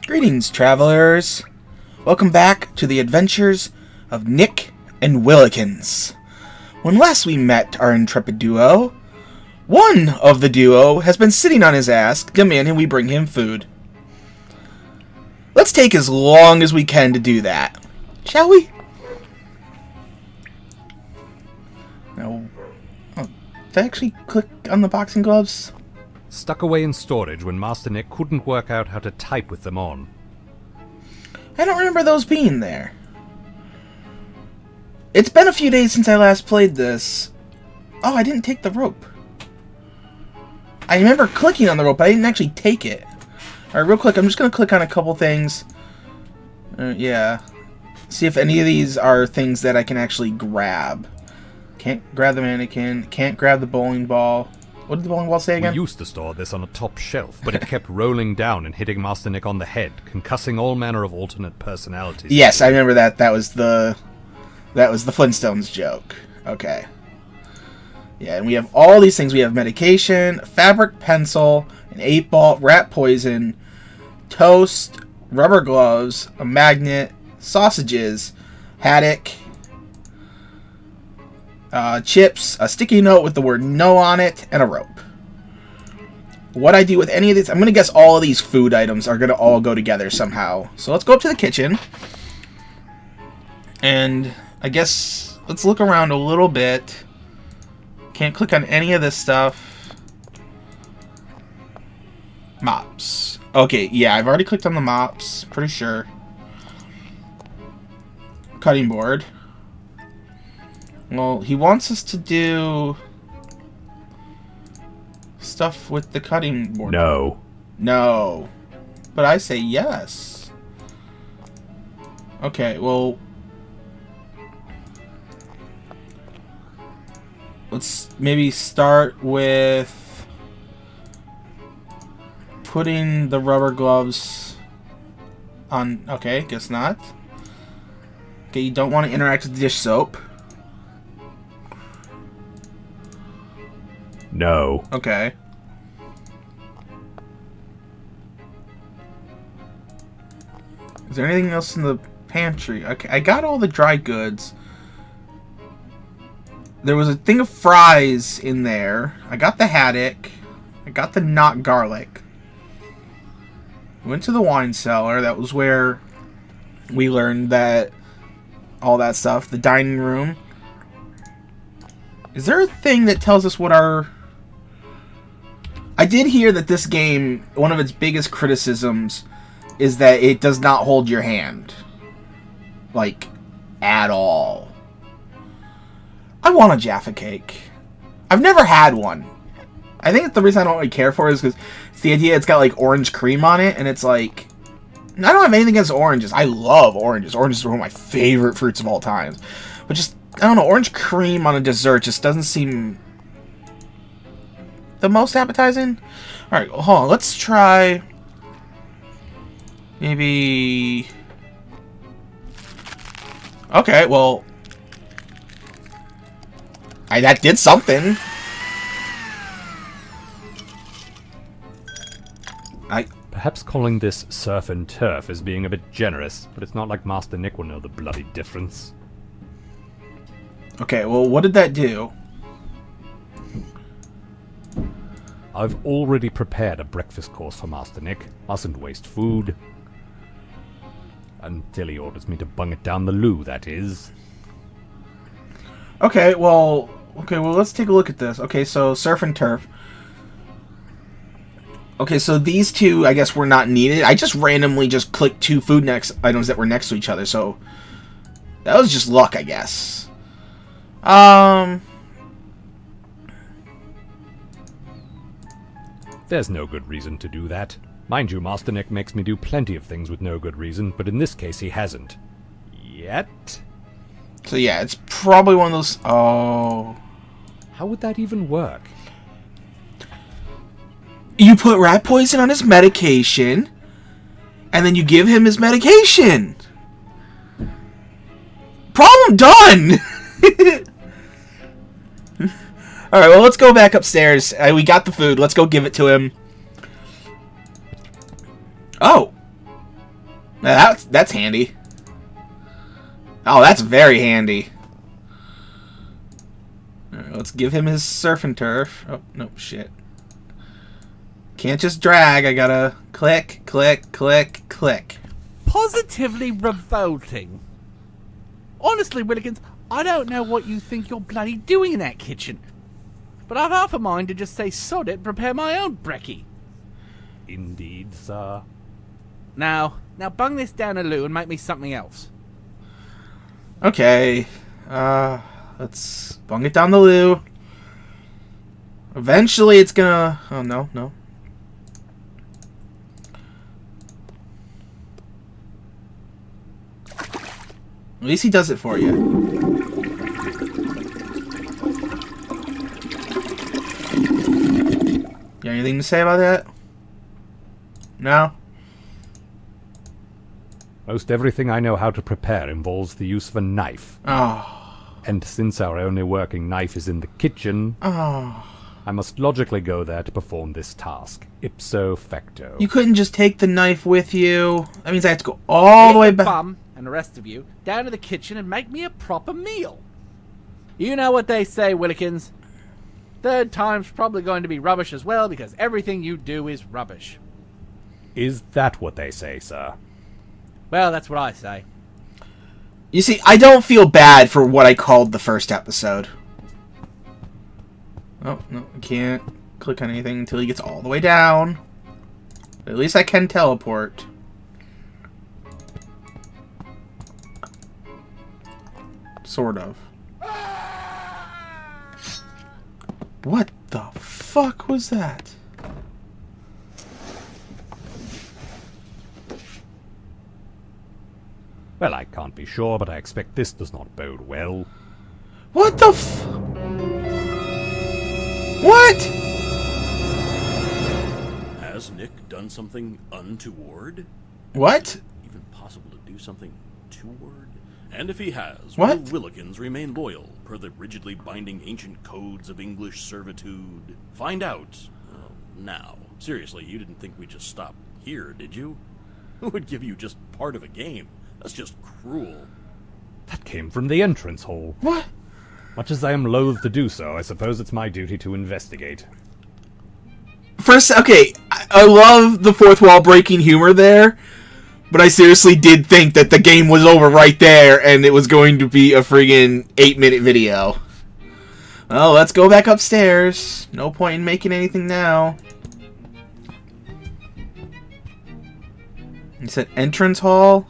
Greetings, travelers. Welcome back to the adventures of Nick and Willikins. When last we met our intrepid duo, one of the duo has been sitting on his ass, demanding we bring him food. Let's take as long as we can to do that, shall we? Now, did I actually click on the boxing gloves? Stuck away in storage when Master Nick couldn't work out how to type with them on. I don't remember those being there. It's been a few days since I last played this. Oh, I didn't take the rope. I remember clicking on the rope, but I didn't actually take it. Alright, real quick, I'm just going to click on a couple things. Yeah. See if any of these are things that I can actually grab. Can't grab the mannequin. Can't grab the bowling ball. What did the bowling ball say again? We used to store this on a top shelf, but it kept rolling down and hitting Master Nick on the head, concussing all manner of alternate personalities. Yes, I remember that. That was the Flintstones joke. Okay. Yeah, and we have all these things. We have medication, fabric pencil, an 8-ball, rat poison, toast, rubber gloves, a magnet, sausages, haddock, chips, a sticky note with the word no on it, and a rope. What I do with any of these, I'm going to guess all of these food items are going to all go together somehow. So let's go up to the kitchen. And I guess let's look around a little bit. Can't click on any of this stuff. Mops. Okay, yeah, I've already clicked on the mops. Pretty sure. Cutting board. Well, he wants us to do stuff with the cutting board. No. No. But I say yes. Okay, well, let's maybe start with putting the rubber gloves on. Okay, guess not. Okay, you don't want to interact with the dish soap. No. Okay. Is there anything else in the pantry? Okay, I got all the dry goods. There was a thing of fries in there. I got the haddock. I got the not garlic. Went to the wine cellar. That was where we learned that all that stuff. The dining room. Is there a thing that tells us what our... I did hear that this game, one of its biggest criticisms is that it does not hold your hand. Like, at all. I want a Jaffa cake. I've never had one. I think the reason I don't really care for it is because it's the idea it's got, like, orange cream on it, and it's like... I don't have anything against oranges. I love oranges. Oranges are one of my favorite fruits of all time. But just, I don't know, orange cream on a dessert just doesn't seem the most appetizing. Alright, hold on. Let's try maybe... Okay, well, that did something. Perhaps calling this surf and turf is being a bit generous, but it's not like Master Nick will know the bloody difference. Okay, well, what did that do? I've already prepared a breakfast course for Master Nick. Mustn't waste food. Until he orders me to bung it down the loo, that is. Okay, well, let's take a look at this. Okay, so surf and turf. Okay, so these two, I guess, were not needed. I just randomly just clicked two food items that were next to each other, so that was just luck, I guess. There's no good reason to do that. Mind you, Master Nick makes me do plenty of things with no good reason, but in this case he hasn't. Yet? So yeah, it's probably one of those... Oh. How would that even work? You put rat poison on his medication, and then you give him his medication. Problem done! Alright, well, let's go back upstairs. We got the food. Let's go give it to him. Oh. That's handy. Oh, that's very handy. Alright, let's give him his surf and turf. Oh, no, shit. Can't just drag. I gotta click, click, click, click. Positively revolting. Honestly, Willikins, I don't know what you think you're bloody doing in that kitchen. But I've half a mind to just say sod it and prepare my own brekkie. Indeed, sir. Now bung this down a loo and make me something else. Okay. Let's bung it down the loo. Eventually it's gonna... Oh, no, no. At least he does it for you. You got anything to say about that? No? Most everything I know how to prepare involves the use of a knife. Oh. And since our only working knife is in the kitchen, I must logically go there to perform this task. Ipso facto. You couldn't just take the knife with you. That means I have to go all the way back. Bum and the rest of you down to the kitchen and make me a proper meal. You know what they say, Willikins. Third time's probably going to be rubbish as well because everything you do is rubbish. Is that what they say, sir? Well, that's what I say. You see, I don't feel bad for what I called the first episode. Oh, no, I can't click on anything until he gets all the way down. But at least I can teleport. Sort of. What the fuck was that? Well, I can't be sure, but I expect this does not bode well. What the What? Has Nick done something untoward? What? Even possible to do something toward? And if he has, What? will Willikins remain loyal per the rigidly binding ancient codes of English servitude? Find out now. Seriously, you didn't think we'd just stop here, did you? Who would give you just part of a game? That's just cruel. That came from the entrance hall. What? Much as I am loath to do so, I suppose it's my duty to investigate. First, okay, I love the fourth wall breaking humor there, but I seriously did think that the game was over right there and it was going to be a friggin' 8-minute video. Well, let's go back upstairs. No point in making anything now. You said entrance hall?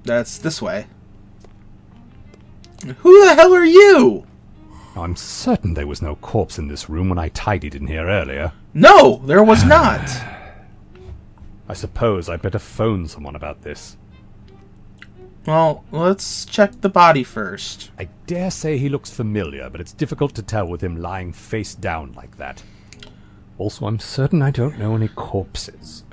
That's this way. Who the hell are you? I'm certain there was no corpse in this room when I tidied in here earlier. No, there was not. I suppose I'd better phone someone about this. Well, let's check the body first. I dare say he looks familiar, but it's difficult to tell with him lying face down like that. Also, I'm certain I don't know any corpses.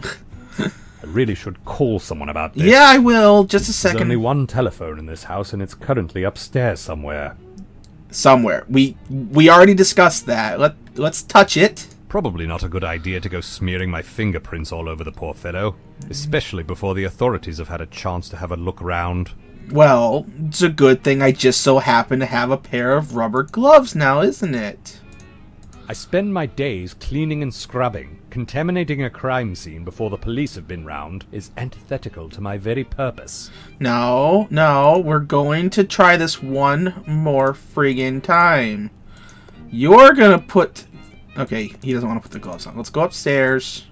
I really should call someone about this. Yeah, I will. Just a second. There's only one telephone in this house, and it's currently upstairs somewhere. Somewhere. We already discussed that. Let's touch it. Probably not a good idea to go smearing my fingerprints all over the poor fellow, especially before the authorities have had a chance to have a look around. Well, it's a good thing I just so happen to have a pair of rubber gloves now, isn't it? I spend my days cleaning and scrubbing. Contaminating a crime scene before the police have been round is antithetical to my very purpose. No, we're going to try this one more friggin' time. You're gonna put... Okay, he doesn't want to put the gloves on. Let's go upstairs.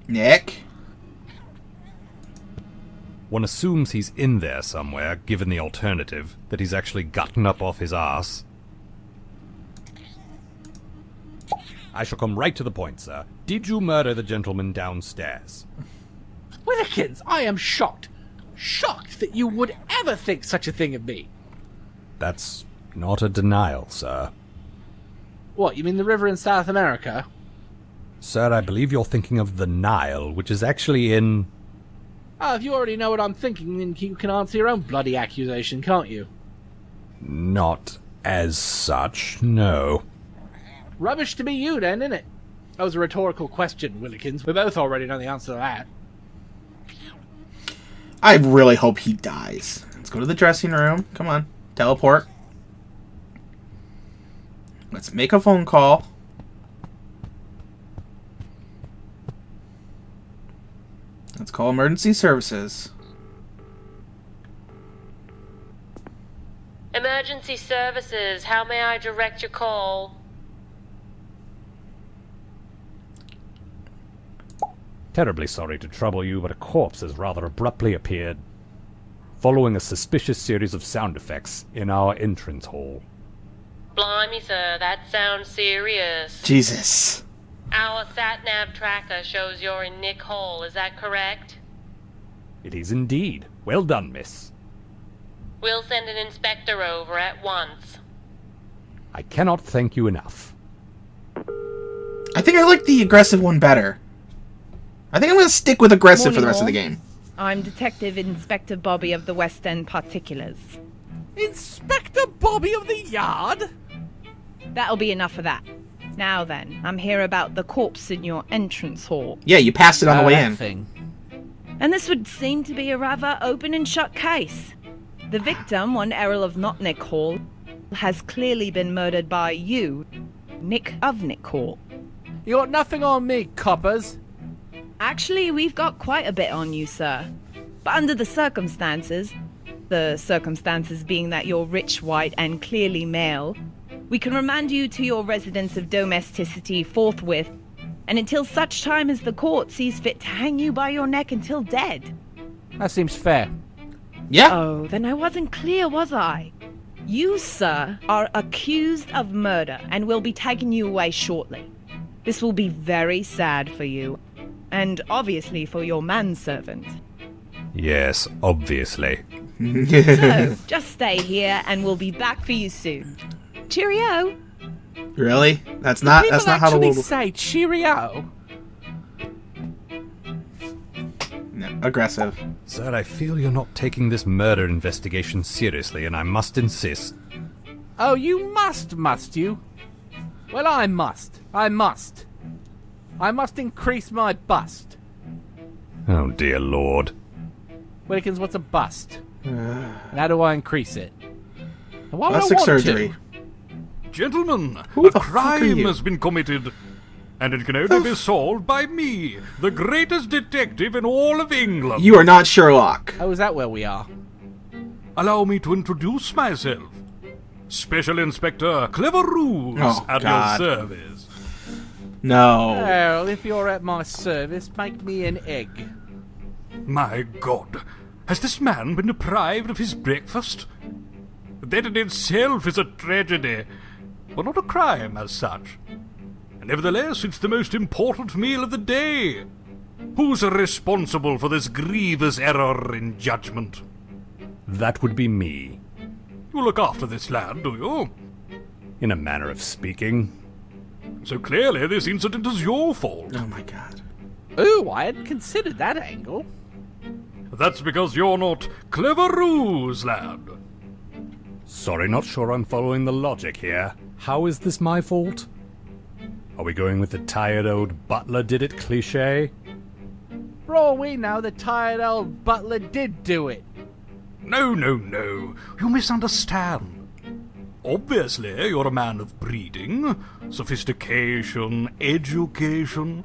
Nick? One assumes he's in there somewhere, given the alternative, that he's actually gotten up off his arse. I shall come right to the point, sir. Did you murder the gentleman downstairs? Willikins, I am shocked. Shocked that you would ever think such a thing of me. That's not a denial, sir. What, you mean the river in South America? Sir, I believe you're thinking of the Nile, which is actually in... Ah, if you already know what I'm thinking, then you can answer your own bloody accusation, can't you? Not as such, no. Rubbish to be you then, innit? That was a rhetorical question, Willikins. We both already know the answer to that. I really hope he dies. Let's go to the dressing room. Come on. Teleport. Let's make a phone call. Let's call emergency services. Emergency services, how may I direct your call? Terribly sorry to trouble you, but a corpse has rather abruptly appeared, following a suspicious series of sound effects in our entrance hall. Blimey, sir, that sounds serious. Jesus. Our sat-nav tracker shows you're in Nick Hall, is that correct? It is indeed. Well done, miss. We'll send an inspector over at once. I cannot thank you enough. I think I like the aggressive one better. I think I'm going to stick with aggressive for the rest of the game. I'm Detective Inspector Bobby of the West End Particulars. Inspector Bobby of the Yard? That'll be enough of that. Now then, I'm here about the corpse in your entrance hall. Yeah, you passed it on the way that in. Thing. And this would seem to be a rather open and shut case. The victim, one Errol of Not Nick Hall, has clearly been murdered by you, Nick of Nick Hall. You got nothing on me, coppers. Actually, we've got quite a bit on you, sir. But under the circumstances being that you're rich, white, and clearly male, we can remand you to your residence of domesticity forthwith, and until such time as the court sees fit to hang you by your neck until dead. That seems fair. Yeah. Oh, then I wasn't clear, was I? You, sir, are accused of murder and will be taking you away shortly. This will be very sad for you, and obviously for your manservant. Yes, obviously. So, just stay here and we'll be back for you soon. Cheerio! Really? That's not how the actually world... say cheerio. No, aggressive. Sir, I feel you're not taking this murder investigation seriously, and I must insist. Oh, you must you? Well, I must. I must increase my bust. Oh, dear Lord. Willikins, what's a bust? And how do I increase it? And why would I Plastic want surgery. to? Gentlemen, Who a the fuck are crime you? has been committed, and it can only be solved by me, the greatest detective in all of England. You are not Sherlock. Oh, is that where we are? Allow me to introduce myself. Special Inspector Clever Ruse Oh, at God. your service. No. Well, if you're at my service, make me an egg. My God, has this man been deprived of his breakfast? That in itself is a tragedy, but not a crime as such. Nevertheless, it's the most important meal of the day. Who's responsible for this grievous error in judgment? That would be me, You look after this lad, do you? in a manner of speaking. So clearly this incident is your fault. Oh my God. Ooh, I hadn't considered that angle. That's because you're not Clever Ruse, lad. Sorry, not sure I'm following the logic here. How is this my fault? Are we going with the tired old butler did it cliché? For all we know, the tired old butler did do it. No. You misunderstand. Obviously, you're a man of breeding, sophistication, education.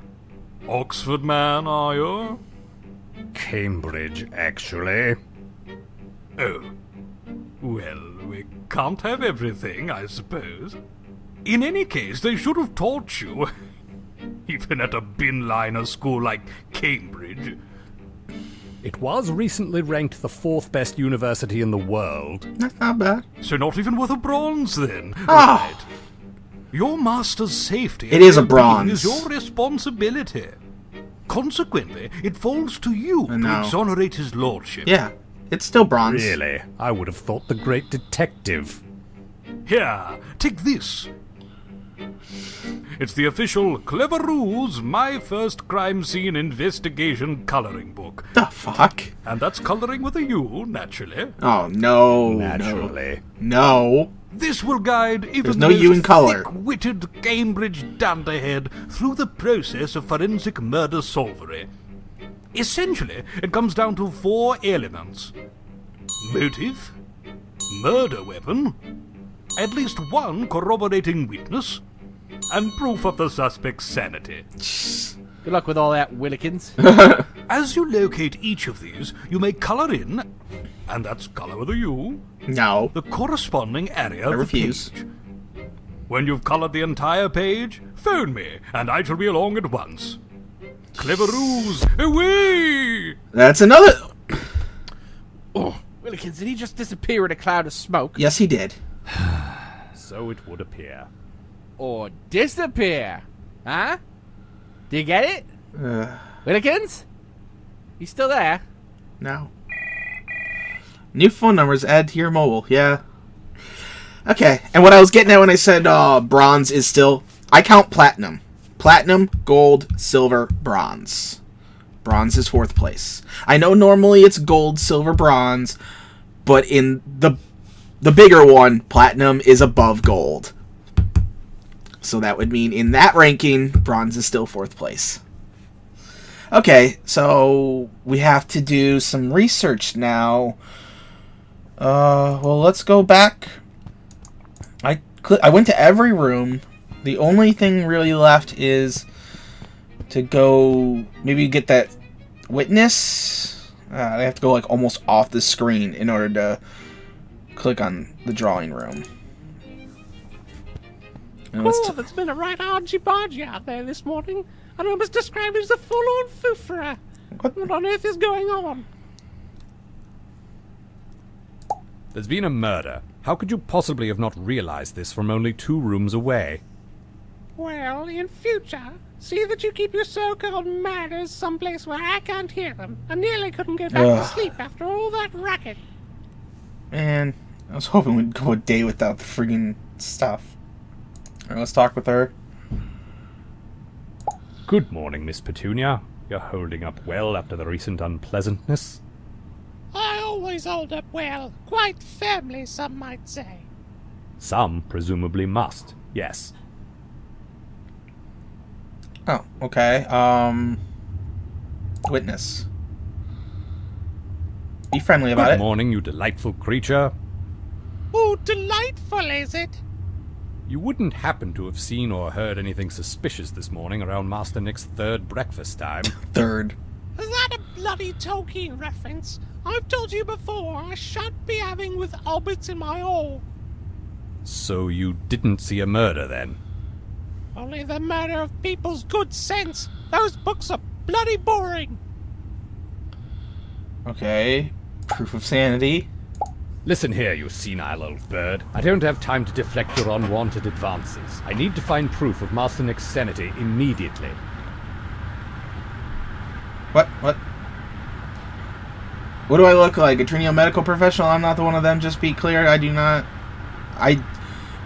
Oxford man, are you? Cambridge, actually. Oh. Well, we can't have everything, I suppose. In any case, they should have taught you. Even at a bin-liner school like Cambridge. It was recently ranked the 4th best university in the world. That's not bad. So not even worth a bronze, then. Ah. Right. Your master's safety It is a and well-being bronze. is your responsibility. Consequently, it falls to you I to know. exonerate his lordship. Yeah. It's still bronze. Really? I would have thought the great detective. Here, take this. It's the official Clever Ruse My First Crime Scene Investigation coloring book. The fuck? And that's coloring with a U, naturally. Oh, no. Naturally. No. This will guide even There's no the you in most color. thick-witted Cambridge dunderhead through the process of forensic murder solvery. Essentially, it comes down to 4 elements. Motive, murder weapon, at least one corroborating witness, and proof of the suspect's sanity. Good luck with all that, Willikins. As you locate each of these, you may colour in, and that's colour with a U, No. the corresponding area I of the refuse. page. When you've coloured the entire page, phone me, and I shall be along at once. Clever ruse, away! That's another... Oh, Willikins, did he just disappear in a cloud of smoke? Yes, he did. So it would appear. Or disappear? Huh? Do you get it? Willikins? You still there? No. New phone numbers add to your mobile. Yeah. Okay. And what I was getting at when I said bronze is still... I count platinum. Platinum, gold, silver, bronze. Bronze is 4th place. I know normally it's gold, silver, bronze, but in the bigger one, platinum is above gold. So that would mean in that ranking, bronze is still 4th place. Okay, so we have to do some research now. Well, let's go back. I went to every room. The only thing really left is to go maybe get that witness. I have to go like almost off the screen in order to click on the drawing room. And let's Cool, there's been a right argy-bargy out there this morning, and I was described as a full-on foofra. What on earth is going on? There's been a murder. How could you possibly have not realized this from only 2 rooms away? Well, in future, see that you keep your so-called manners someplace where I can't hear them. I nearly couldn't get back to sleep after all that racket. Man, I was hoping we'd go a day without the friggin' stuff. Alright, let's talk with her. Good morning, Miss Petunia. You're holding up well after the recent unpleasantness. I always hold up well, quite firmly, some might say. Some presumably must, yes. Oh, okay. Witness. Be friendly about Good it. morning, you delightful creature. Oh, delightful, is it? You wouldn't happen to have seen or heard anything suspicious this morning around Master Nick's 3rd breakfast time? 3rd. Is that a bloody Tolkien reference? I've told you before, I shan't be having with hobbits in my hall. So you didn't see a murder, then? Only the murder of people's good sense. Those books are bloody boring. Okay. Proof of sanity. Listen here, you senile old bird. I don't have time to deflect your unwanted advances. I need to find proof of Master Nick's sanity immediately. What? What do I look like? A Trinio medical professional? I'm not the one of them, just be clear. I do not...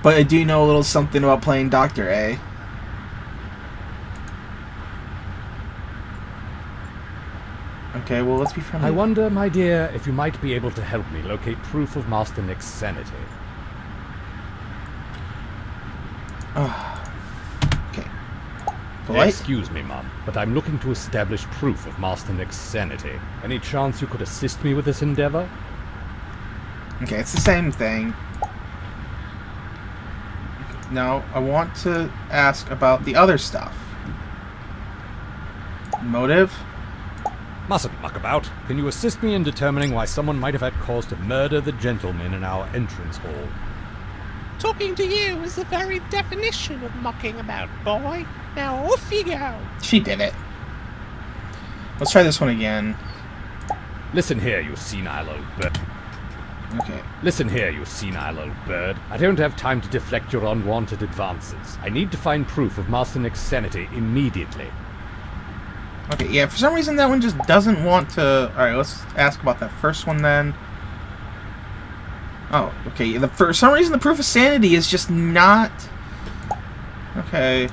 But I do know a little something about playing Doctor, eh? Okay, well, let's be friendly. I wonder, my dear, if you might be able to help me locate proof of Master Nick's sanity. Okay. Polite? Excuse me, Mum, but I'm looking to establish proof of Master Nick's sanity. Any chance you could assist me with this endeavor? Okay, it's the same thing. Now, I want to ask about the other stuff. Motive? Mustn't muck about. Can you assist me in determining why someone might have had cause to murder the gentleman in our entrance hall? Talking to you is the very definition of mucking about, boy. Now off you go. She did it. Let's try this one again. Listen here, you senile old bird. Okay. Listen here, you senile old bird. I don't have time to deflect your unwanted advances. I need to find proof of Master Nick's sanity immediately. Okay, yeah, for some reason that one just doesn't want to... Alright, let's ask about that first one then. Oh, okay, for some reason the proof of sanity is just not... Okay.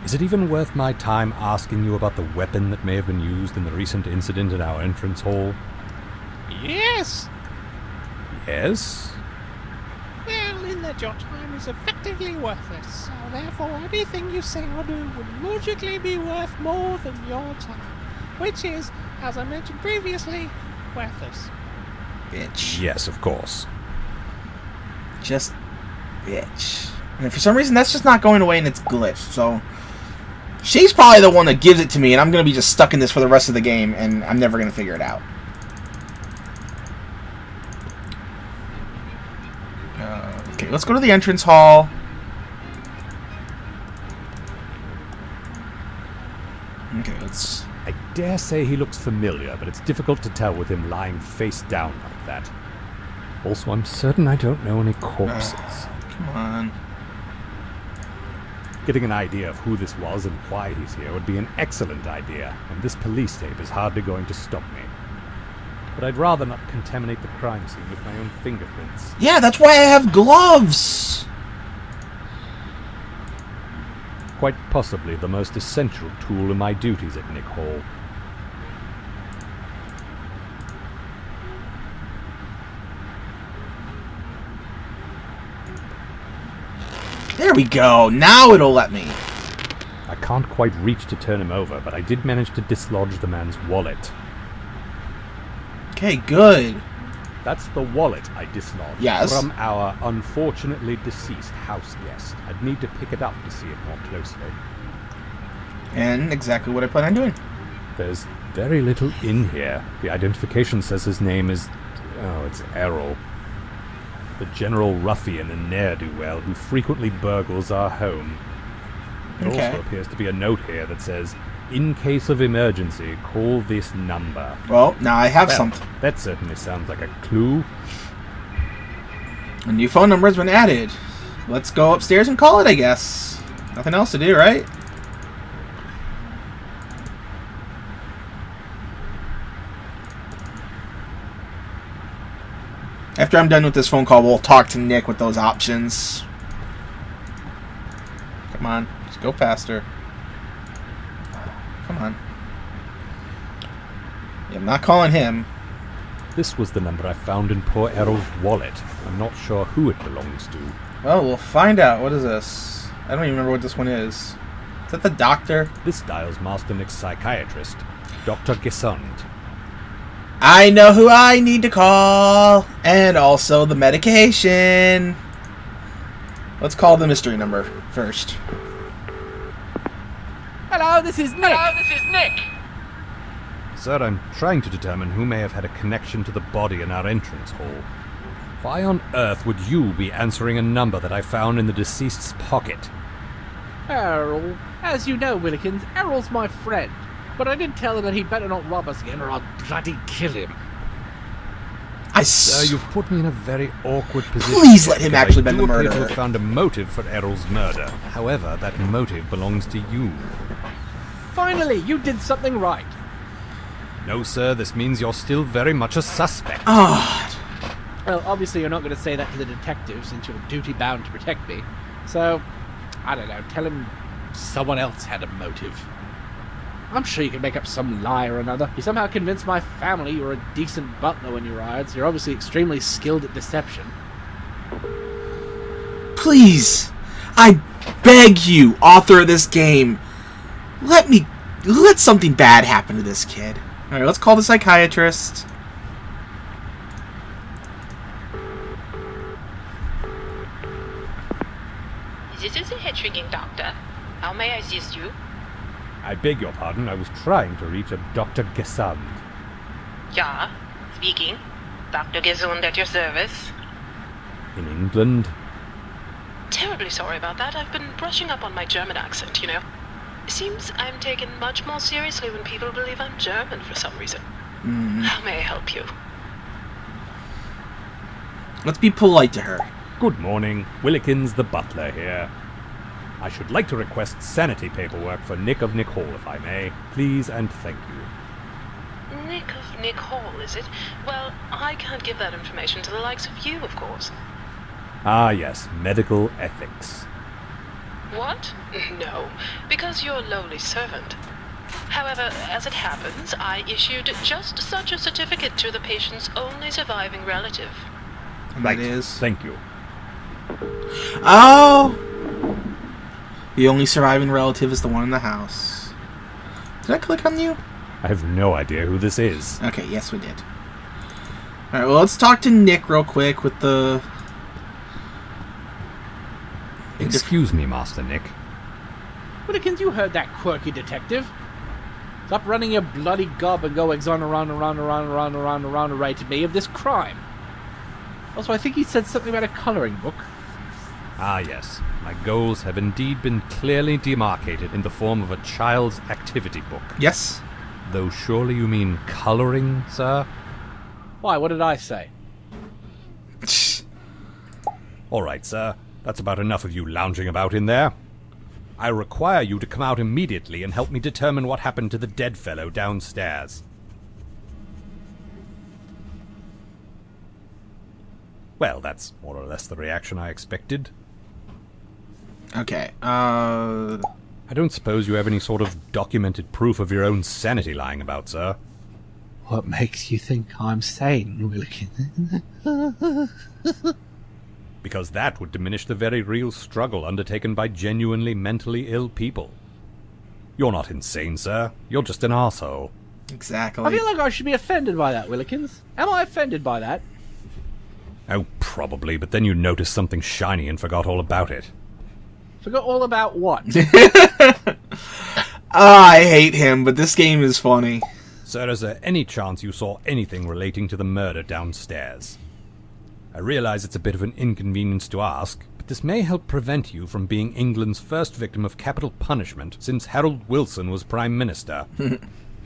Is it even worth my time asking you about the weapon that may have been used in the recent incident in our entrance hall? Yes. Yes? Well, in that your time is effectively worthless, so therefore anything you say or do would logically be worth more than your time, which is, as I mentioned previously, worthless. Bitch. Yes, of course. Just bitch. And for some reason, that's just not going away and it's glitched, so... She's probably the one that gives it to me, and I'm going to be just stuck in this for the rest of the game, and I'm never going to figure it out. Okay, let's go to the entrance hall. Okay, let's... I dare say he looks familiar, but it's difficult to tell with him lying face down like that. Also, I'm certain I don't know any corpses. Come on. Getting an idea of who this was and why he's here would be an excellent idea, and this police tape is hardly going to stop me. But I'd rather not contaminate the crime scene with my own fingerprints. Yeah, that's why I have gloves! Quite possibly the most essential tool in my duties at Nick Hall. There we go. Now it'll let me. I can't quite reach to turn him over, but I did manage to dislodge the man's wallet. Okay, good. That's the wallet I dislodged Yes. from our unfortunately deceased house guest. I'd need to pick it up to see it more closely. And exactly what I plan on doing. There's very little in here. The identification says his name is... oh, it's Errol. The general ruffian and ne'er-do-well who frequently burgles our home. There Okay. also appears to be a note here that says, "In case of emergency, call this number." Well, now I have Well, something. that certainly sounds like a clue. A new phone number has been added. Let's go upstairs and call it, I guess. Nothing else to do, right? After I'm done with this phone call, we'll talk to Nick with those options. Come on, just go faster. Come on. Yeah, I'm not calling him. This was the number I found in poor Errol's wallet. I'm not sure who it belongs to. Well, we'll find out. What is this? I don't even remember what this one is. Is that the doctor? This dials Master Nick's psychiatrist, Dr. Gisund. I know who I need to call, and also the medication. Let's call the mystery number first. Hello, this is Nick. Sir, I'm trying to determine who may have had a connection to the body in our entrance hall. Why on earth would you be answering a number that I found in the deceased's pocket? Errol. As you know, Willikins, Errol's my friend. But I did tell him that he'd better not rob us again or I'll bloody kill him. Sir, you've put me in a very awkward position. Please let him because actually I be do the appear to murderer. have found a motive for Errol's murder. However, that motive belongs to you. Finally, you did something right. No, sir, this means you're still very much a suspect. Ah, Well, obviously you're not going to say that to the detective since you're duty-bound to protect me. So, I don't know, tell him someone else had a motive. I'm sure you can make up some lie or another. You somehow convinced my family you were a decent butler when you were hired, so you're obviously extremely skilled at deception. please, I beg you, author of this game, let something bad happen to this kid. All right, let's call the psychiatrist. This is a head-shrinking doctor. How may I assist you? I beg your pardon, I was trying to reach a Dr. Gisund. Ja, speaking. Dr. Gesund at your service. In England? Terribly sorry about that. I've been brushing up on my German accent, you know. Seems I'm taken much more seriously when people believe I'm German for some reason. How may I help you? Let's be polite to her. Good morning, Willikins the butler here. I should like to request sanity paperwork for Nick of Nick Hall, if I may. Please and thank you. Nick of Nick Hall, is it? Well, I can't give that information to the likes of you, of course. Ah, yes, medical ethics. What? No, because you're a lowly servant. However, as it happens, I issued just such a certificate to the patient's only surviving relative. And that is... Thank you. Oh! The only surviving relative is the one in the house. Did I click on you? I have no idea who this is. Okay, yes we did. Alright, well let's talk to Nick real quick with the... Excuse me, Master Nick. Willikins, you heard that quirky detective. Stop running your bloody gob and go exonerated me of this crime. Also, I think he said something about a colouring book. Ah, yes. My goals have indeed been clearly demarcated in the form of a child's activity book. Yes? Though surely you mean colouring, sir? Why, what did I say? All right, sir. That's about enough of you lounging about in there. I require you to come out immediately and help me determine what happened to the dead fellow downstairs. Well, that's more or less the reaction I expected. Okay, I don't suppose you have any sort of documented proof of your own sanity lying about, sir? What makes you think I'm sane, Willikins? Because that would diminish the very real struggle undertaken by genuinely mentally ill people. You're not insane, sir. You're just an arsehole. Exactly. I feel like I should be offended by that, Willikins. Am I offended by that? Oh, probably, but then you noticed something shiny and forgot all about it. Forgot all about what? I hate him, but this game is funny. Sir, is there any chance you saw anything relating to the murder downstairs? I realize it's a bit of an inconvenience to ask, but this may help prevent you from being England's first victim of capital punishment since Harold Wilson was Prime Minister.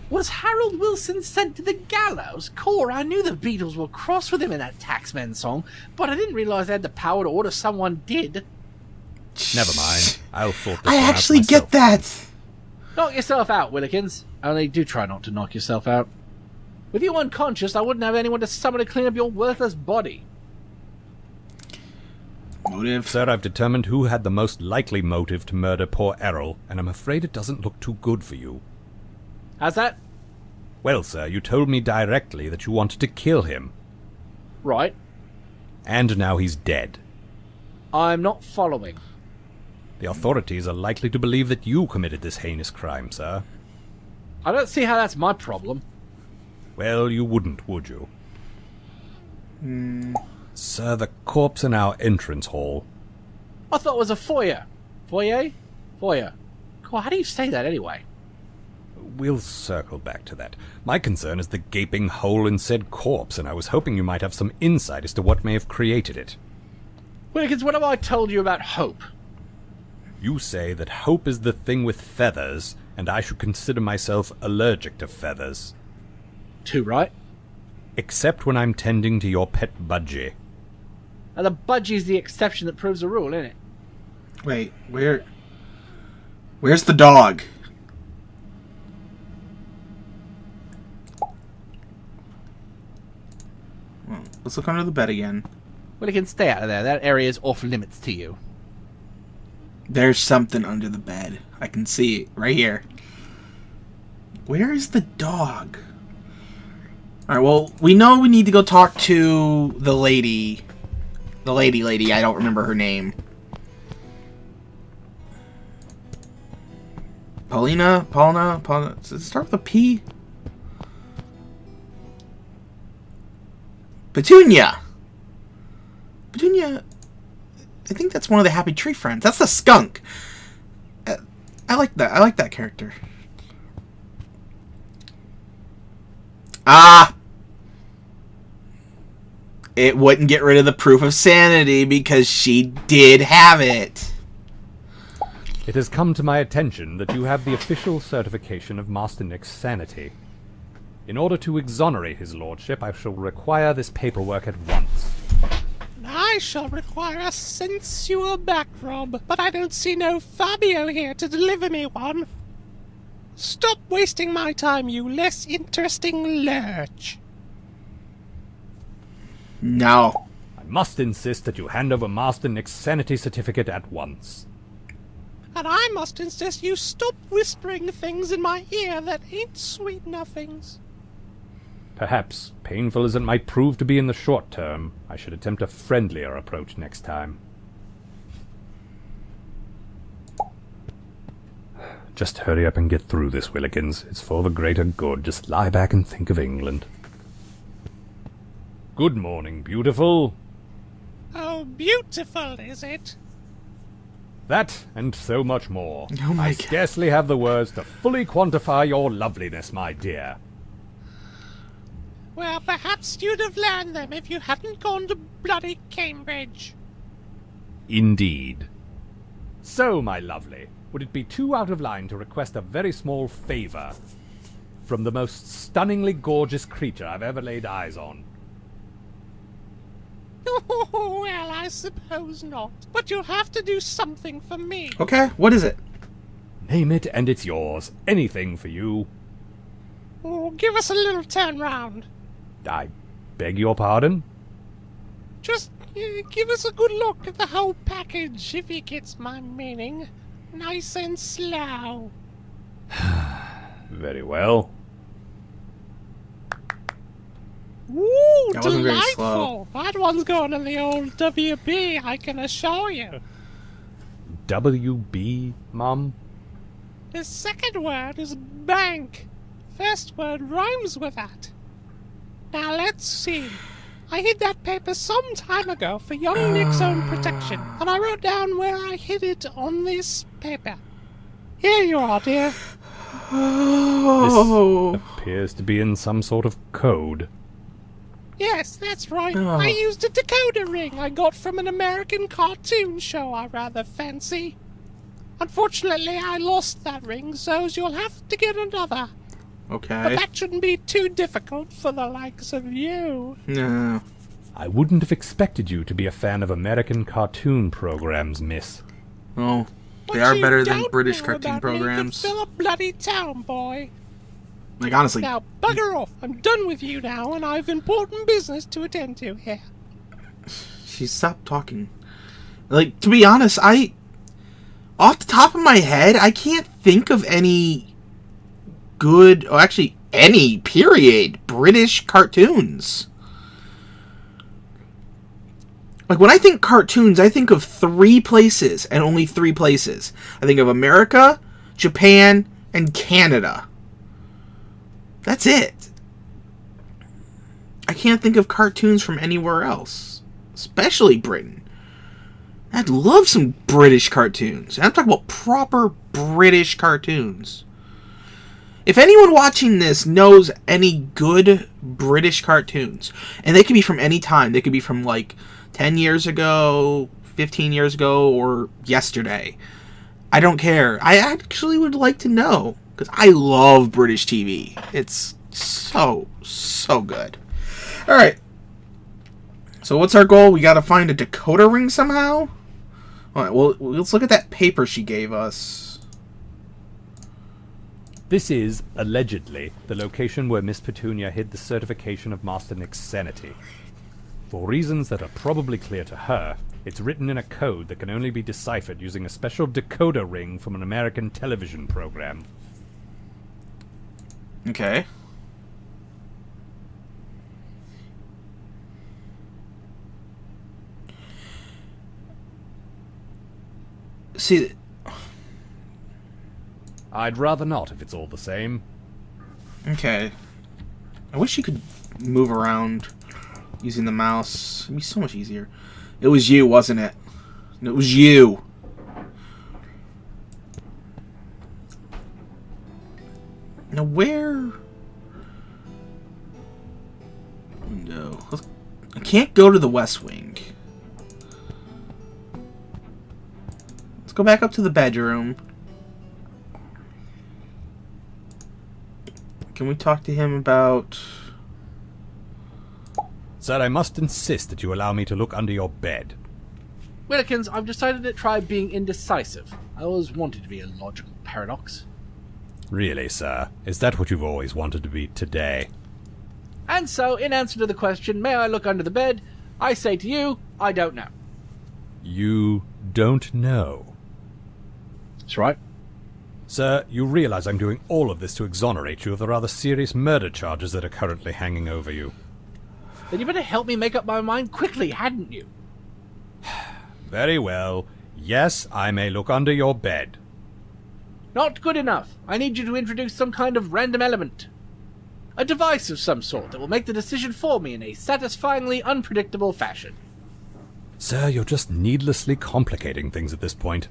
Was Harold Wilson sent to the gallows? Core, I knew the Beatles were cross with him in that Taxman song, but I didn't realize they had the power to order someone dead. Never mind. I'll sort this I one out actually myself. get that. Knock yourself out, Willikins. Only do try not to knock yourself out. With you unconscious, I wouldn't have anyone to summon to clean up your worthless body. Motive. Sir, I've determined who had the most likely motive to murder poor Errol, and I'm afraid it doesn't look too good for you. How's that? Well, sir, you told me directly that you wanted to kill him. Right. And now he's dead. I'm not following. The authorities are likely to believe that you committed this heinous crime, sir. I don't see how that's my problem. Well, you wouldn't, would you? Sir, the corpse in our entrance hall. I thought it was a foyer. Foyer? Foyer. God, how do you say that anyway? We'll circle back to that. My concern is the gaping hole in said corpse, and I was hoping you might have some insight as to what may have created it. Willikins, what have I told you about hope? You say that hope is the thing with feathers, and I should consider myself allergic to feathers. Too right. Except when I'm tending to your pet budgie. Now the budgie's the exception that proves the rule, isn't it? Wait, where's the dog? Well, let's look under the bed again. Willikins, stay out of there. That area is off limits to you. There's something under the bed. I can see it right here. Where is the dog? Alright, well, we know we need to go talk to the lady. The lady, I don't remember her name. Paulina? Does it start with a P? Petunia! Petunia, I think that's one of the Happy Tree Friends. That's the skunk. I like that. I like that character. Ah! It wouldn't get rid of the proof of sanity because she did have it. It has come to my attention that you have the official certification of Master Nick's sanity. In order to exonerate his lordship, I shall require this paperwork at once. I shall require a sensual back rub, but I don't see no Fabio here to deliver me one. Stop wasting my time, you less interesting lurch. No. I must insist that you hand over Master Nick's sanity certificate at once. And I must insist you stop whispering things in my ear that ain't sweet nothings. Perhaps, painful as it might prove to be in the short term, I should attempt a friendlier approach next time. Just hurry up and get through this, Willikins. It's for the greater good. Just lie back and think of England. Good morning, beautiful. Oh, beautiful, is it? That and so much more. Oh my I God. scarcely have the words to fully quantify your loveliness, my dear. Well, perhaps you'd have learned them if you hadn't gone to bloody Cambridge. Indeed. So, my lovely, would it be too out of line to request a very small favor from the most stunningly gorgeous creature I've ever laid eyes on? Oh, well, I suppose not. But you'll have to do something for me. Okay, what is it? Name it and it's yours. Anything for you. Oh, give us a little turn round. I beg your pardon? Just give us a good look at the whole package, if you gets my meaning. Nice and slow. Very well. Ooh, That wasn't very delightful. slow. That one's going in the old WB, I can assure you. WB, Mum? The second word is bank. First word rhymes with that. Now let's see. I hid that paper some time ago for young Nick's own protection, and I wrote down where I hid it on this paper. Here you are, dear. Oh. This appears to be in some sort of code. Yes, that's right. Oh. I used a decoder ring I got from an American cartoon show I rather fancy. Unfortunately, I lost that ring, so you'll have to get another. But Okay. that shouldn't be too difficult for the likes of you. No. I wouldn't have expected you to be a fan of American cartoon programs, miss. Oh, What they are you better than don't British know cartoon about me could programs. fill a bloody town, boy. Like, honestly, Now, bugger off. I'm done with you now, and I've important business to attend to here. she stopped talking. Like, to be honest, off the top of my head, I can't think of any good, or actually any, period, British cartoons. Like, when I think cartoons, I think of 3 places, and only 3 places. I think of America, Japan, and Canada. That's it. I can't think of cartoons from anywhere else. Especially Britain. I'd love some British cartoons. And I'm talking about proper British cartoons. If anyone watching this knows any good British cartoons, and they could be from any time, they could be from like 10 years ago, 15 years ago, or yesterday. I don't care. I actually would like to know, because I love British TV. It's so good. Alright. So what's our goal? We gotta find a decoder ring somehow? Alright, well, let's look at that paper she gave us. This is, allegedly, the location where Miss Petunia hid the certification of Master Nick's sanity. For reasons that are probably clear to her, it's written in a code that can only be deciphered using a special decoder ring from an American television program. Okay. See, I'd rather not, if it's all the same. okay. I wish you could move around using the mouse. It'd be so much easier. It was you, wasn't it? It was you. Now where? Window. I can't go to the West Wing. Let's go back up to the bedroom. Can we talk to him about... Sir, I must insist that you allow me to look under your bed. Willikins, I've decided to try being indecisive. I always wanted to be a logical paradox. Really, sir? Is that what you've always wanted to be today? And so, in answer to the question, may I look under the bed, I say to you, I don't know. You don't know. That's right. Sir, you realize I'm doing all of this to exonerate you of the rather serious murder charges that are currently hanging over you. Then you better help me make up my mind quickly, hadn't you? Very well. Yes, I may look under your bed. Not good enough. I need you to introduce some kind of random element. A device of some sort that will make the decision for me in a satisfyingly unpredictable fashion. Sir, you're just needlessly complicating things at this point.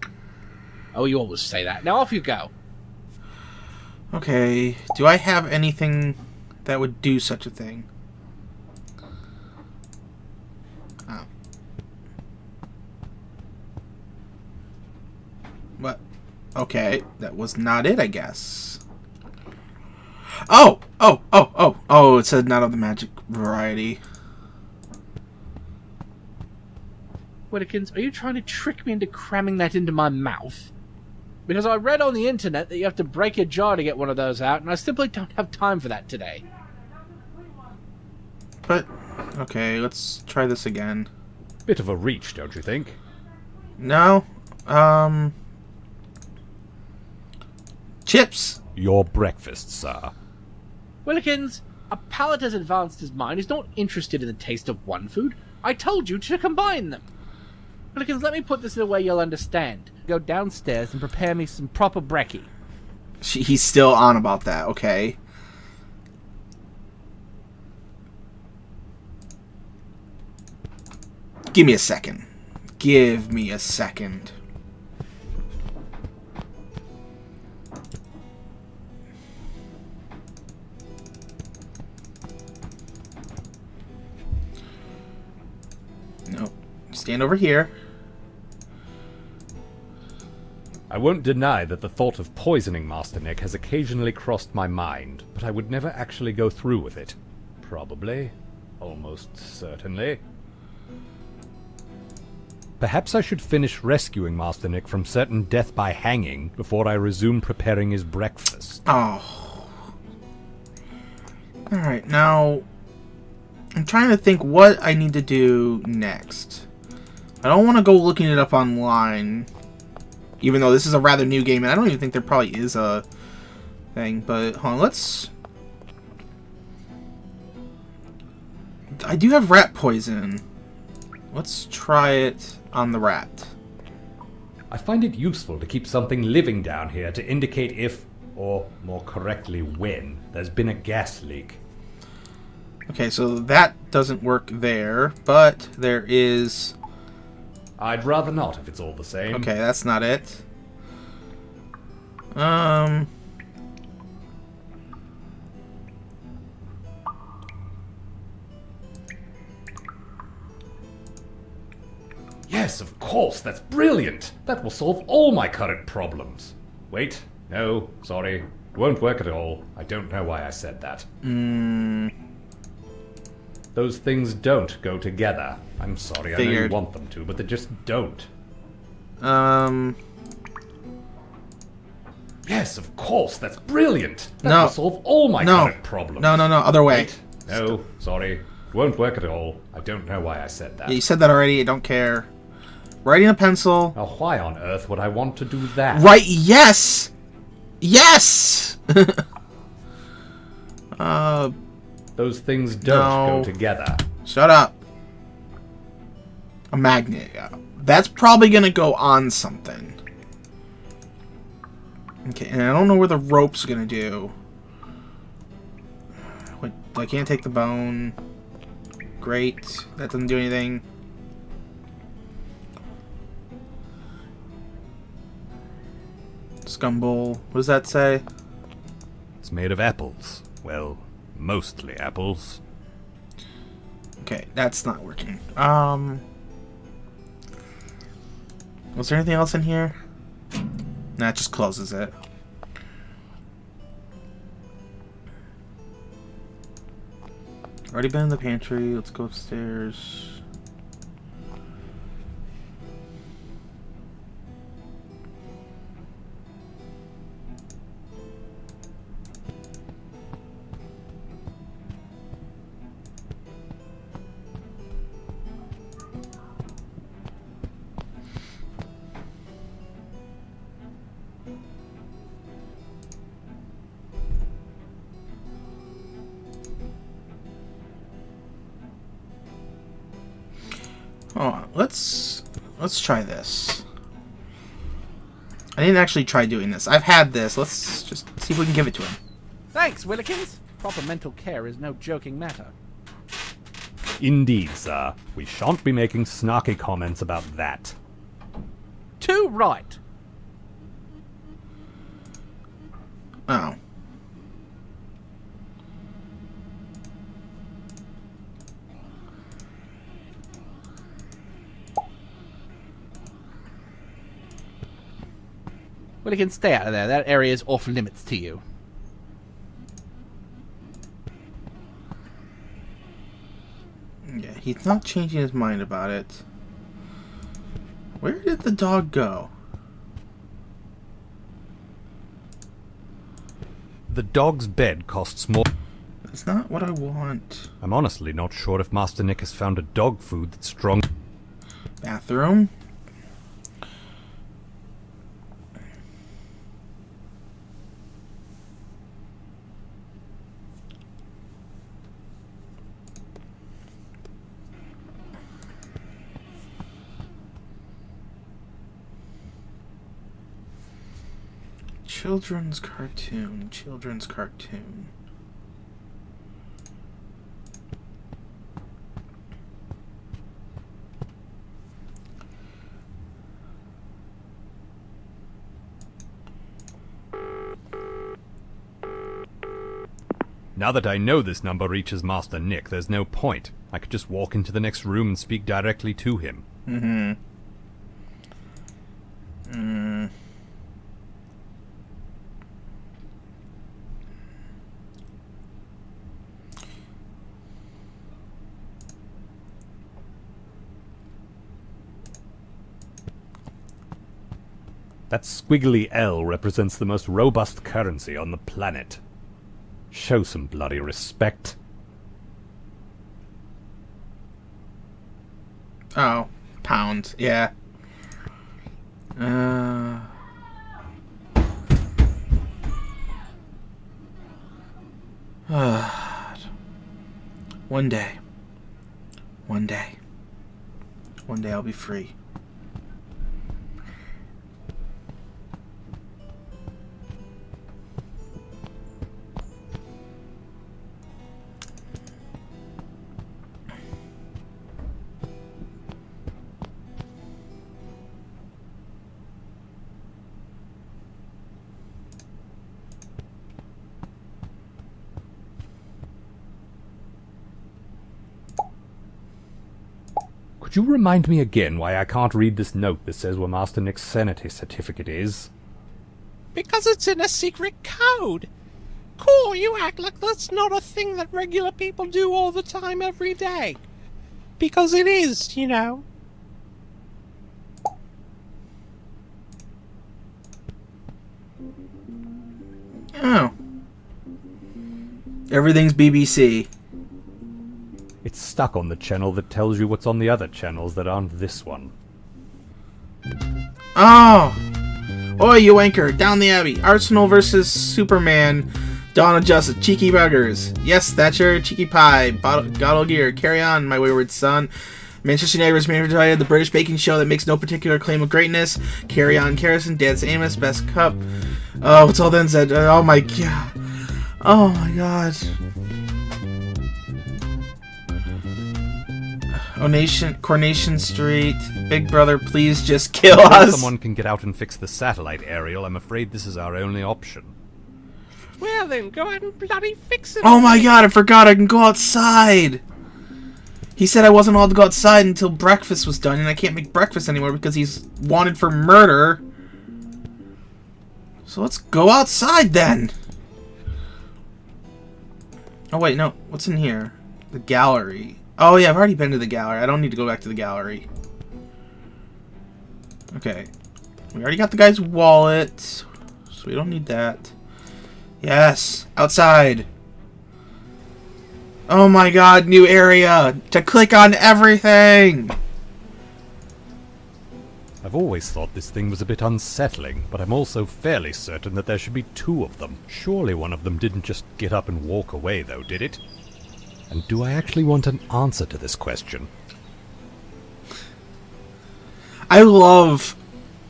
Oh, you always say that. Now off you go. Okay, do I have anything that would do such a thing? Oh. What? Okay, that was not it, I guess. Oh! Oh, it said not of the magic variety. Willikins, are you trying to trick me into cramming that into my mouth? Because I read on the internet that you have to break a jar to get one of those out, and I simply don't have time for that today. But, okay, let's try this again. Bit of a reach, don't you think? No, chips! Your breakfast, sir. Willikins, a palate as advanced as mine is not interested in the taste of one food. I told you to combine them. Willikins, let me put this in a way you'll understand. Go downstairs and prepare me some proper brekkie. He's still on about that, okay. Give me a second. Give me a second. Nope. Stand over here. I won't deny that the thought of poisoning Master Nick has occasionally crossed my mind, but I would never actually go through with it. Probably. Almost certainly. Perhaps I should finish rescuing Master Nick from certain death by hanging before I resume preparing his breakfast. Oh. Alright, now I'm trying to think what I need to do next. I don't want to go looking it up online, even though this is a rather new game, and I don't even think there probably is a thing, but hold on, let's... I do have rat poison. Let's try it on the rat. I find it useful to keep something living down here to indicate if, or more correctly when, there's been a gas leak. Okay, so that doesn't work there, but there is... I'd rather not if it's all the same. Okay, that's not it. Yes, of course, that's brilliant! That will solve all my current problems. Wait, no, sorry. It won't work at all. I don't know why I said that. Those things don't go together. I'm sorry, I know you want them to, but they just don't. Yes, of course, that's brilliant! That will solve all my current problems. No, other way. Wait, no, sorry. It won't work at all. I don't know why I said that. Yeah, you said that already, I don't care. Writing a pencil. Now, why on earth would I want to do that? Right, yes! Yes! Those things don't go together. Shut up. A magnet. That's probably gonna go on something. Okay, and I don't know where the rope's gonna do. Wait, I can't take the bone. Great. That doesn't do anything. Scumble. What does that say? It's made of apples. Well, mostly apples. Okay, that's not working. Was there anything else in here? Nah, it just closes it. Already been in the pantry. Let's go upstairs. Hold on, let's try this. I didn't actually try doing this. I've had this. Let's just see if we can give it to him. Thanks, Willikins. Proper mental care is no joking matter. Indeed, sir. We shan't be making snarky comments about that. Too right. Oh. Willikins, stay out of there. That area is off limits to you. Yeah, he's not changing his mind about it. Where did the dog go? The dog's bed costs more. That's not what I want. I'm honestly not sure if Master Nick has found a dog food that's strong. Bathroom. Children's cartoon. Children's cartoon. Now that I know this number reaches Master Nick, there's no point. I could just walk into the next room and speak directly to him. That squiggly L represents the most robust currency on the planet. Show some bloody respect. Oh, pounds. Yeah. One day. One day. One day I'll be free. Could you remind me again why I can't read this note that says where Master Nick's sanity certificate is? Because it's in a secret code. Cool, you act like that's not a thing that regular people do all the time every day. Because it is, you know. Oh. Everything's BBC. It's stuck on the channel that tells you what's on the other channels that aren't this one. Oh! Oi, you anchor! Down the Abbey! Arsenal versus Superman! Dawn of Justice! Cheeky buggers! Yes, Thatcher! Cheeky pie! Bottle gear! Carry on, my wayward son! Manchester United vs. Man United, the British baking show that makes no particular claim of greatness. Carry on, Carrison! Dance Amos! Best cup! Oh, it's all then said. Oh my god! Oh my god! Coronation Street. Big Brother, please just kill Unless us. someone can get out and fix the satellite aerial, I'm afraid this is our only option. Well then, go ahead and bloody fix it. Oh my god, I forgot I can go outside. He said I wasn't allowed to go outside until breakfast was done, and I can't make breakfast anymore because he's wanted for murder. So let's go outside then. Oh wait, no. What's in here? The gallery. Oh yeah, I've already been to the gallery. I don't need to go back to the gallery. Okay. We already got the guy's wallet, so we don't need that. Yes, outside. Oh my god, new area to click on everything. I've always thought this thing was a bit unsettling, but I'm also fairly certain that there should be two of them. Surely one of them didn't just get up and walk away, though, did it? And do I actually want an answer to this question? I love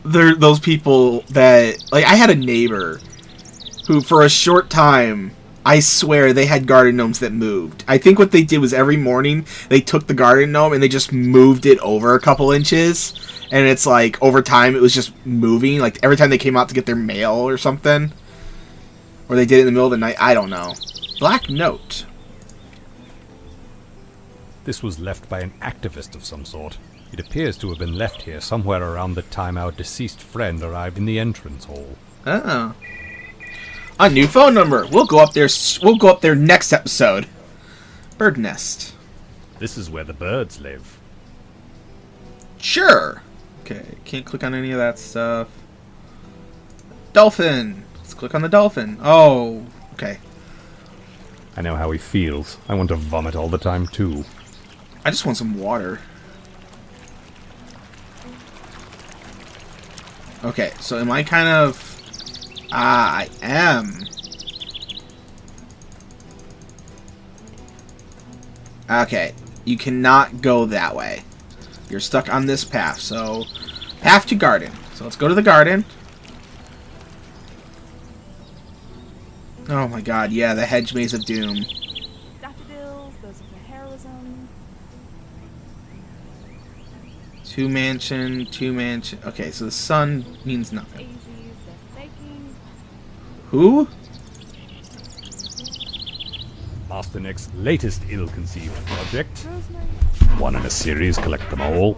those people that, like, I had a neighbor who, for a short time, I swear they had garden gnomes that moved. I think what they did was every morning they took the garden gnome and they just moved it over a couple inches. And it's like, over time, it was just moving. Like, every time they came out to get their mail or something. Or they did it in the middle of the night. I don't know. Black note. This was left by an activist of some sort. It appears to have been left here somewhere around the time our deceased friend arrived in the entrance hall. Oh. A new phone number. We'll go up there. We'll go up there next episode. Bird nest. This is where the birds live. Sure. Okay. Can't click on any of that stuff. Dolphin. Let's click on the dolphin. Oh. Okay. I know how he feels. I want to vomit all the time too. I just want some water. Okay. So am I kind of... I am. Okay. You cannot go that way. You're stuck on this path. So, path to garden. So let's go to the garden. Oh my god, yeah, the hedge maze of doom. Daffodils, those are for heroism. Two mansion. Okay, so the sun means nothing. Daisies, they're faking. Who? Master Nick's latest ill-conceived project, Rosemary. one in a series, collect them all,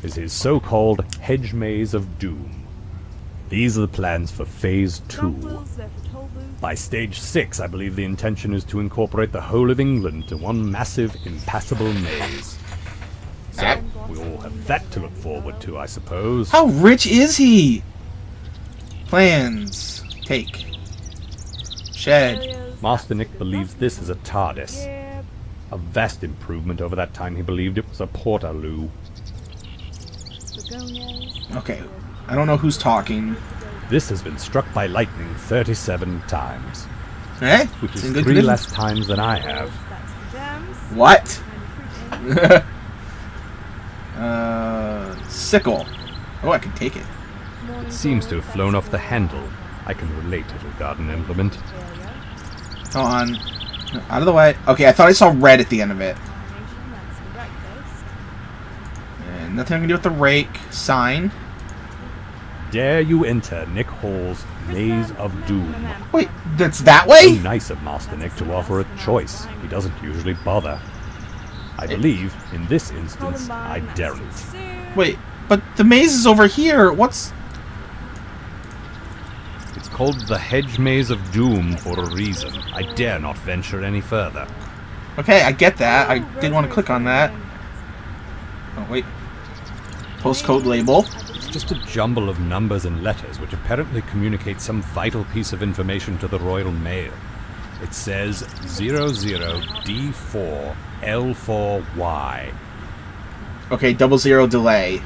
is his so-called Hedge Maze of Doom. These are the plans for Phase 2. Jonquils, they're for toll booths. By Stage 6, I believe the intention is to incorporate the whole of England into one massive, impassable maze. So, we all have that to look forward to, I suppose. How rich is he? Plans. Take. Shed. Master Nick believes this is a TARDIS. Yeah, A vast improvement over that time he believed it was a Portaloo. begonias. Okay. I don't know who's talking. This has been struck by lightning 37 times, Eh? which It's is in good 3 condition. less times than I have. That's for gems. What? And fruit Sickle. Oh, I can take it. in. Morning It seems to glory, have flown that's off the for handle. I can relate, little garden implement. failure. Hold on. Out of the way. Okay, I thought I saw red at the end of it. Carnation, that's for breakfast. And nothing I can do with the rake. Sign. Dare you enter Nick Hall's Maze of Doom. Wait, that's that So way? nice of Master Nick to offer a choice. He doesn't usually bother. I believe, in this instance, I daren't. Wait, but the maze is over here. What's... It's called the Hedge Maze of Doom for a reason. I dare not venture any further. Okay, I get that. I didn't want to click on that. Oh, wait. Postcode label. It's just a jumble of numbers and letters which apparently communicate some vital piece of information to the Royal Mail. It says 00D4L4Y. Okay, 00 delay.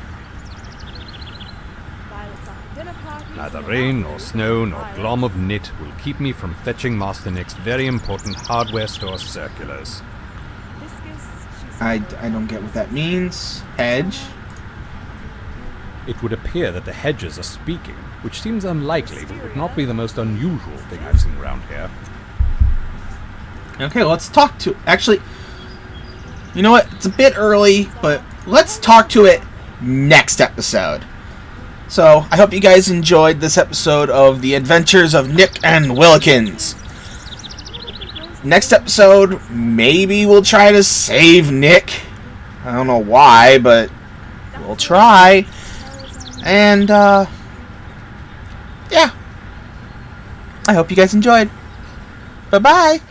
Violet's off dinner party. Neither rain nor snow nor glom of knit will keep me from fetching Master Nick's very important hardware store circulars. Hibiscus, she's I don't get what that means. Hedge. It would appear that the hedges are speaking, which seems unlikely, but would not be the most unusual thing I've seen around here. Okay, let's talk to... Actually, you know what? It's a bit early, but let's talk to it next episode. So, I hope you guys enjoyed this episode of The Adventures of Nick and Willikins. Next episode, maybe we'll try to save Nick. I don't know why, but we'll try. And, yeah. I hope you guys enjoyed. Bye-bye.